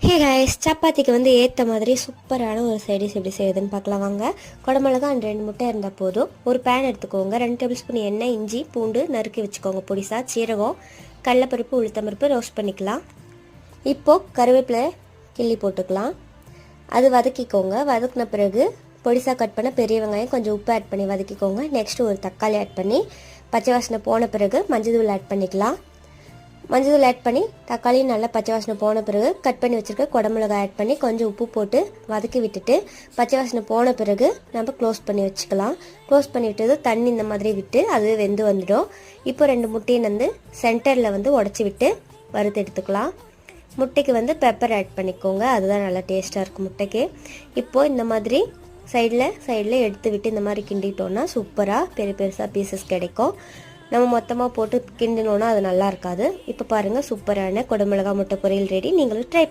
Hey guys, சப்பாத்திக்கு வந்து ஏற்ற மாதிரி சூப்பரான ஒரு சைடிஷ் எப்படி செய்யுதுன்னு பார்க்கலாம் வாங்க. குடமிளகா அண்ட் 2 முட்டை இருந்தால் போதும். ஒரு பேன் எடுத்துக்கோங்க. 2 டேபிள் ஸ்பூன் எண்ணெய், இஞ்சி பூண்டு நறுக்கி வச்சுக்கோங்க பொடிசா. சீரகம், கடலைப்பருப்பு, உளுத்தம்பருப்பு ரோஸ்ட் பண்ணிக்கலாம். இப்போது கருவேப்பிலை கிள்ளி போட்டுக்கலாம். அது வதக்கிக்கோங்க. வதக்கின பிறகு பொடிசா கட் பண்ண பெரிய வெங்காயம், கொஞ்சம் உப்பு ஆட் பண்ணி வதக்கிக்கோங்க. நெக்ஸ்ட்டு ஒரு தக்காளி ஆட் பண்ணி பச்சை வாசனை போன பிறகு மஞ்சள் தூள் ஆட் பண்ணிக்கலாம். மஞ்சள் தூள் ஆட் பண்ணி தக்காளி நல்லா பச்சை வாசனை போன பிறகு கட் பண்ணி வச்சுருக்க குடமிளகாய் ஆட் பண்ணி கொஞ்சம் உப்பு போட்டு வதக்கி விட்டுட்டு பச்சை வாசனை போன பிறகு நம்ம க்ளோஸ் பண்ணி வச்சுக்கலாம். க்ளோஸ் பண்ணி விட்டது தண்ணி இந்த மாதிரி விட்டு அது வெந்து வந்துடும். இப்போ 2 முட்டையை வந்து சென்டரில் வந்து உடச்சி விட்டு வறுத்து எடுத்துக்கலாம். முட்டைக்கு வந்து பெப்பர் ஆட் பண்ணிக்கோங்க. அதுதான் நல்லா டேஸ்ட்டாக இருக்கும் முட்டைக்கு. இப்போது இந்த மாதிரி சைடில் எடுத்து விட்டு இந்த மாதிரி கிண்டிட்டோன்னா சூப்பராக பெருசாக பீசஸ் கிடைக்கும். நம்ம மொத்தமாக போட்டு கிண்டினோன்னா அது நல்லா இருக்காது. இப்போ பாருங்கள், சூப்பரான குடமிளகா முட்டை பொரியல் ரெடி. நீங்களும் ட்ரை